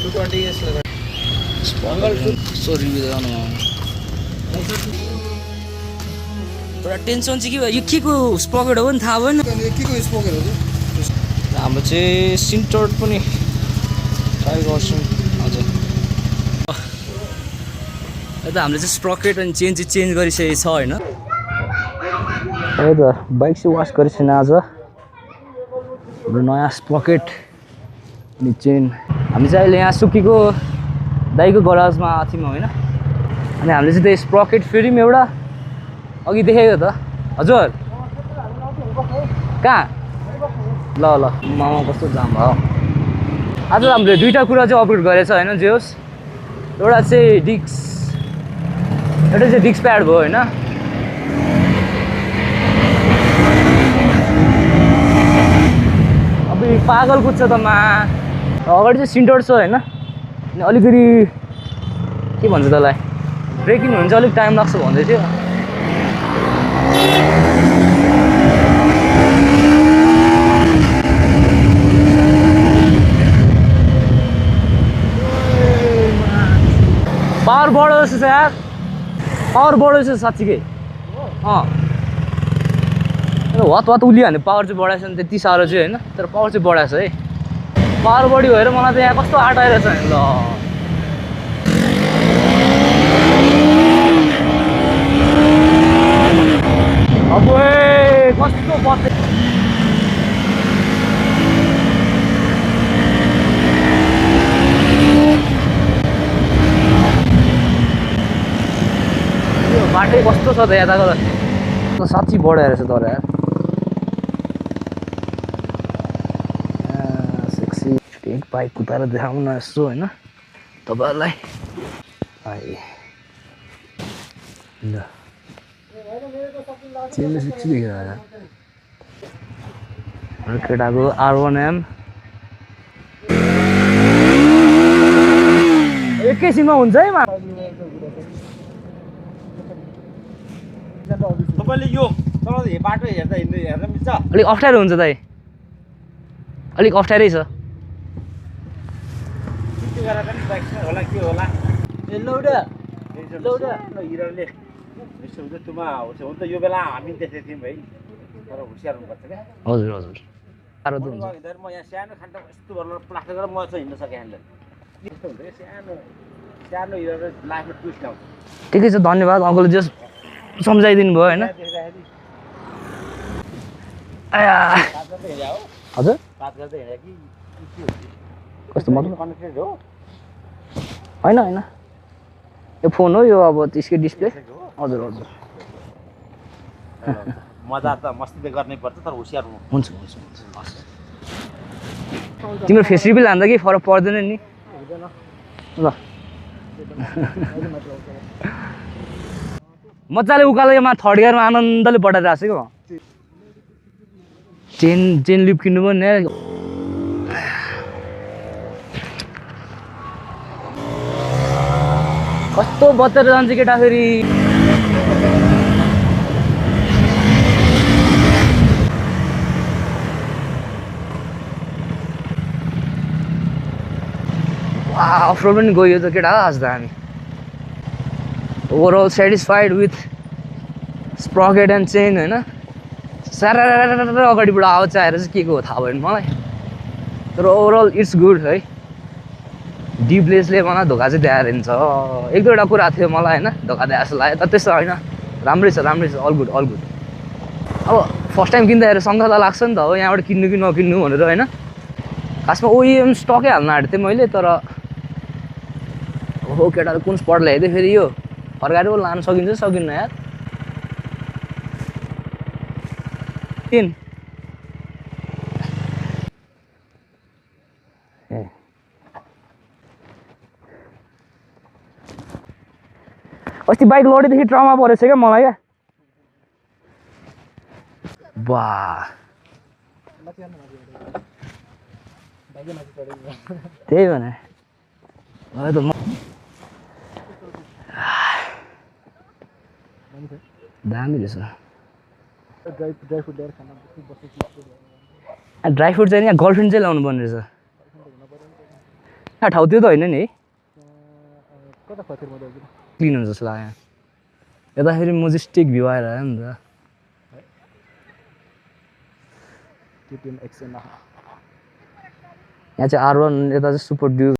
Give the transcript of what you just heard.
220 यसले कस्तो रिभ्यू देखाउनु पुरा टेन्सन चाहिँ के भयो यो के को स्पकेट हो पनि थाहा भएन के को स्पोकेर हो हाम्रो चाहिँ सिन्टर्ड पनि ट्राई गर्छौँ हजुर यता हामीले चाहिँ स्प्रकेट अनि चेन्ज गरिसकेको छ होइन त बाइक चाहिँ वास गरिसकेन आज हाम्रो नयाँ स्प्रकेट अनि चेन हामी चाहिँ अहिले यहाँ सुकीको दाइको गराजमा आएको थियौँ होइन अनि हामीले चाहिँ त्यो स्प्रकेट फेरि पनि एउटा अघि देखेको त हजुर कहाँ ल मामा कस्तो जाम भयो आज हामीले दुईवटा कुरा चाहिँ अपग्रेड गरेछ होइन जे होस् एउटा चाहिँ डिस्क प्याड भयो होइन अब पागल कुद्छ त मा अगाडि चाहिँ सिन्टर छ होइन अनि अलिकति के भन्छ त्यसलाई ब्रेकिङ हुनु चाहिँ अलिक टाइम लाग्छ भन्दै थियो पावर बढो जस्तो छ यार पावर बढो जस्तो साँच्चीकै हत उलिहाल्ने पावर चाहिँ बढाएछ नि त्यति साह्रो चाहिँ होइन तर पावर चाहिँ बढाएछ है पावर बढी भएर मलाई त यहाँ कस्तो आँट आइरहेछ नि ल अब कस्तो बस्दै बाटै कस्तो छ त यताको त साँच्ची बढाएर रहेछ तर यार सेक्सी एक बाइक कुदाएर देखाउनु न यसो होइन तपाईँहरूलाई ल चेन्ज सेक्सी देखेर केटाको R1M एकैछिनमा हुन्छ है तपाईले यो तल बाटो हेर्दा हेर्न मिल्छ अलिक अप्ठ्यारो हुन्छ दाइ अलिक अप्ठ्यारै छ के गरेर पनि बाइक होला के होला ए लौडा हिरोले यसो हुन्छ तुमा हुन्छ हुन त यो बेला हामी देखेको थियौँ है तर होसियार हुनुपर्छ क्या हजुर साह्रो त हुन्छ म यहाँ सानो खान्टा यस्तो भएर प्लास्टर गरेर म चाहिँ हिँड्न सकेँ ह्यान्डल यस्तो हुन्छ सानो हिरोले लाइफमा ट्विस्ट आउँछ ठिकै छ धन्यवाद अङ्कलले जस सम्झाइदिनु भयो होइन हजुर कस्तो मतलब कनेक्टेड हो होइन यो फोन हो यो अब त्यसकै डिस्प्ले हजुर मजा त मस्ती गर्नै पर्छ तर होसियार हुनु हुन्छ तिम्रो फेस रिभिल हान्दा केही फरक पर्दैन नि ल मजाले उकालोमा थर्ड गियरमा आनन्दले बढाइरहेको छ कि चेन लिप किन्नु पनि नि कस्तो बतेर जान्छ केटा फेरि अफ रोड पनि गयो त केटा आज त हामी overall satisfied with sprocket and chain होइन सारा अगाडिबाट आवाज आएर चाहिँ के को हो थाहा भएन मलाई तर ओभरअल इट्स गुड है डिप्लेसले मलाई धोका चाहिँ दिएर हिँड्छ एक दुईवटा कुरा थियो मलाई होइन धोका दिएर जस्तो लाग्यो तर त्यस्तो होइन राम्रै छ अल गुड अब फर्स्ट टाइम किन्दाखेरि शङ्का त लाग्छ नि त हो यहाँबाट किन्नु कि नकिन्नु भनेर होइन खासमा ओइएम स्टकै हाल्न आँटेको थिएँ मैले तर हो केटाले कुन स्पट ल्याइदियो फेरि यो फर्काएर पो लान सकिन्छ सकिन्न यार 3 अस्ति बाइक लडेदेखि ट्रमा परेछ क्या मलाई क्या वाह त्यही भने त दामी रहेछ ड्राई फ्रुट चाहिँ यहाँ गर्लफ्रेन्ड चाहिँ लाउनु पर्ने रहेछ ठाउँ त्यो त होइन नि है कता खतिर म दाजु क्लिन हुन्छ जस्तो लाग्यो यता फेरि मजेस्टिक भ्यू आएर आयो नि त केटिएम एक्सन यहाँ चाहिँ R1 यता चाहिँ सुपर ड्यु